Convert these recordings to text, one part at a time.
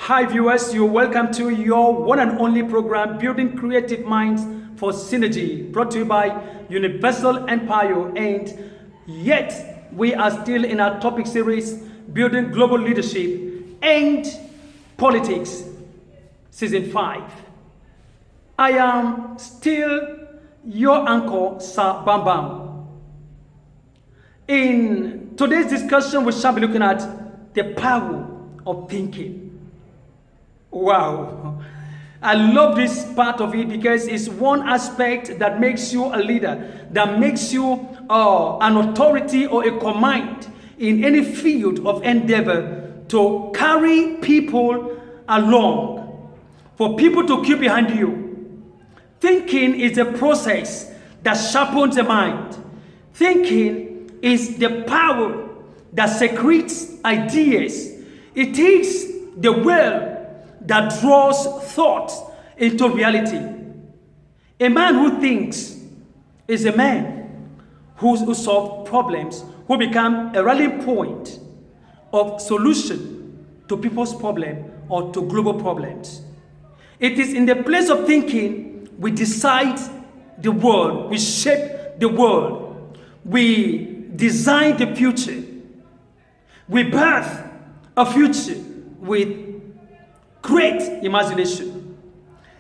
Hi viewers, you're welcome to your one and only program, Building Creative Minds for Synergy, brought to you by Universal Empire. And yet, we are still in our topic series, Building Global Leadership and Politics, Season 5. I am still your uncle, Sir Bam Bam. In today's discussion, we shall be looking at the power of thinking. Wow, I love this part of it because it's one aspect that makes you a leader, that makes you an authority or a command in any field of endeavor to carry people along, for people to keep behind you. Thinking is a process that sharpens the mind. Thinking is the power that secretes ideas. It is the will that draws thought into reality. A man who thinks is a man who solves problems, who become a rallying point of solution to people's problem or to global problems. It is in the place of thinking we decide the world, we shape the world, we design the future, we birth a future with great imagination.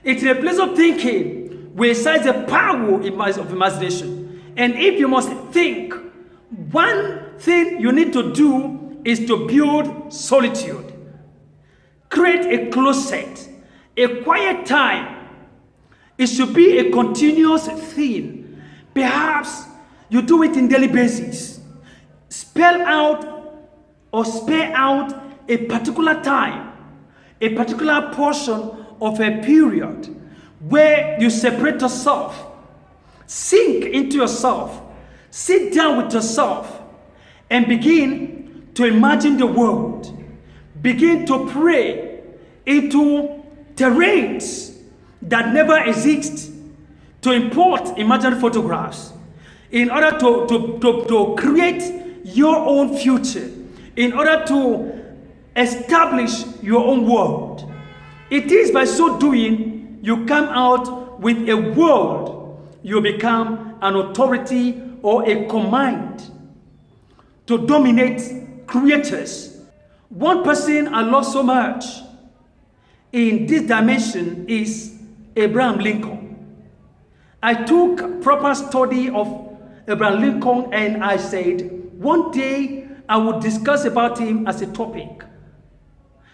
It's in a place of thinking we exercise the power of imagination. And if you must think, one thing you need to do is to build solitude. Create a closet, a quiet time. It should be a continuous thing. Perhaps you do it in daily basis. Spare out a particular time, a particular portion of a period where you separate yourself, sink into yourself, sit down with yourself, and begin to imagine the world. Begin to pray into terrains that never exist, to import imaginary photographs in order to create your own future, in order to establish your own world. It is by so doing you come out with a world. You become an authority or a command to dominate creators. One person I love so much in this dimension is Abraham Lincoln. I took proper study of Abraham Lincoln and I said, one day I would discuss about him as a topic.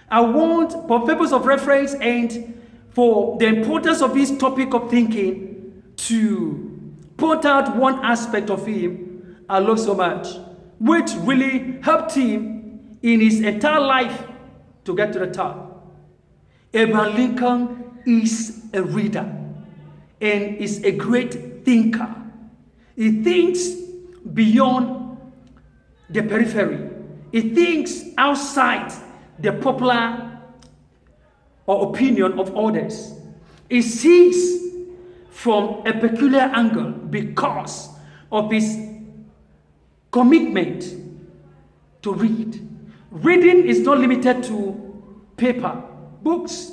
I want, for purpose of reference and for the importance of this topic of thinking, to point out one aspect of him I love so much, which really helped him in his entire life to get to the top. Abraham Lincoln is a reader and is a great thinker. He thinks beyond the periphery. He thinks outside the popular or opinion of others. He sees from a peculiar angle because of his commitment to read. Reading is not limited to paper, books.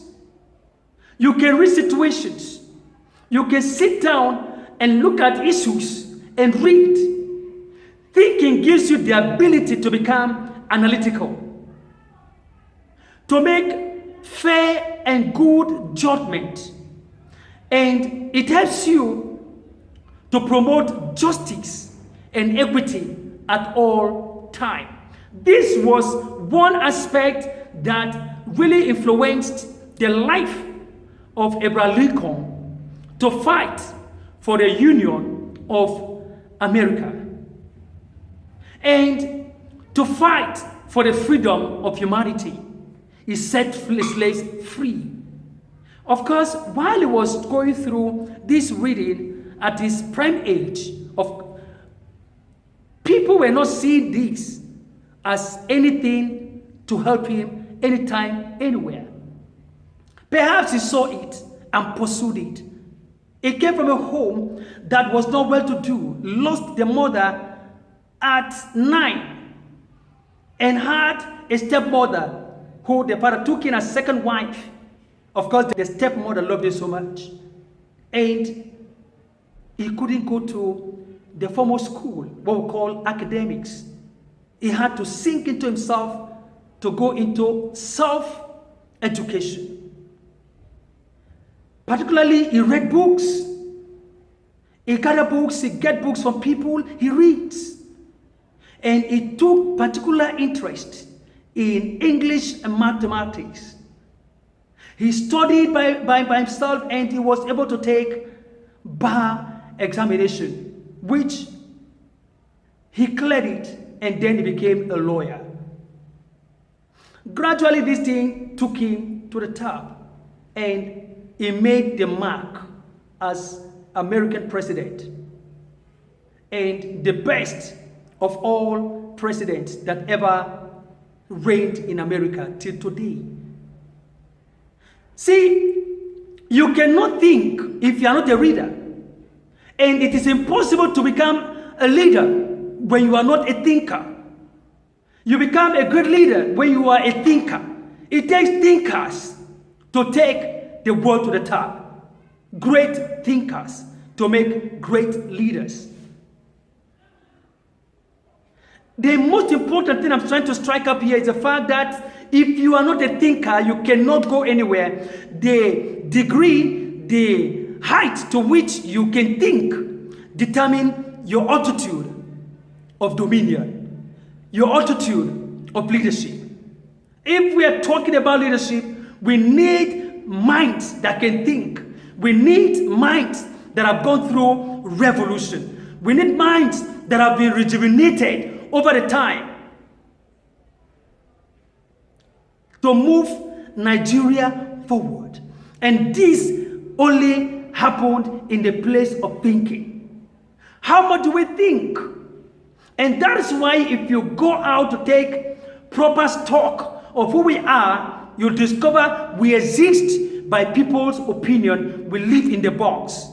You can read situations. You can sit down and look at issues and read. Thinking gives you the ability to become analytical, to make fair and good judgment, and it helps you to promote justice and equity at all time. This was one aspect that really influenced the life of Abraham Lincoln to fight for the union of America and to fight for the freedom of humanity. He set slaves free. Of course, while he was going through this reading at his prime age, people were not seeing this as anything to help him anytime, anywhere. Perhaps he saw it and pursued it. He came from a home that was not well-to-do, lost the mother at 9, and had a stepmother who the father took in as second wife. Of course, the stepmother loved him so much. And he couldn't go to the formal school, what we call academics. He had to sink into himself to go into self-education. Particularly, he read books. He gathered books, he get books from people, he reads. And he took particular interest in English and mathematics. He studied by himself and he was able to take bar examination, which he cleared it, and then he became a lawyer. Gradually, this thing took him to the top, and he made the mark as American president, and the best of all presidents that ever reigned in America till today. See, you cannot think if you are not a reader, and it is impossible to become a leader when you are not a thinker. You become a great leader when you are a thinker. It takes thinkers to take the world to the top. Great thinkers to make great leaders. The most important thing I'm trying to strike up here is the fact that if you are not a thinker, you cannot go anywhere. The degree, the height to which you can think determine your altitude of dominion, your altitude of leadership. If we are talking about leadership, we need minds that can think. We need minds that have gone through revolution. We need minds that have been rejuvenated over the time to move Nigeria forward. And this only happened in the place of thinking. How much do we think? And that is why if you go out to take proper stock of who we are, you'll discover we exist by people's opinion. We live in the box.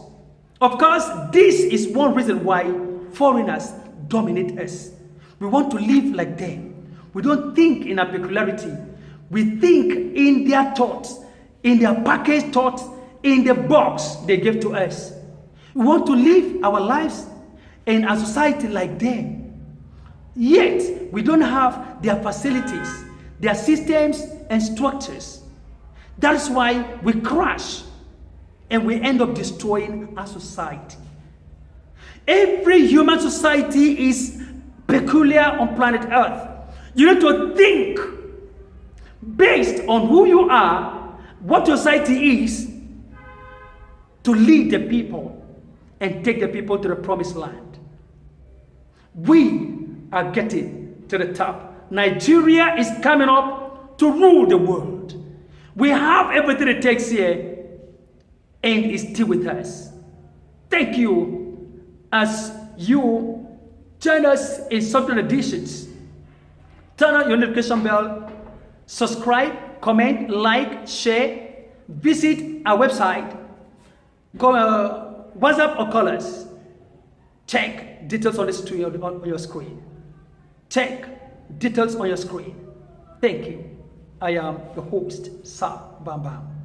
Of course, this is one reason why foreigners dominate us. We want to live like them. We don't think in a peculiarity. We think in their thoughts, in their packaged thoughts, in the box they gave to us. We want to live our lives in a society like them. Yet, we don't have their facilities, their systems and structures. That's why we crash and we end up destroying our society. Every human society is peculiar on planet Earth. You need to think based on who you are, what your society is, to lead the people and take the people to the promised land. We are getting to the top. Nigeria is coming up to rule the world. We have everything it takes here, and it's still with us. Thank you as you join us in subsequent editions. Turn on your notification bell, subscribe, comment, like, share, visit our website, go WhatsApp or call us. Check details on your screen. Check details on your screen. Thank you. I am the host, Sir Bam Bam.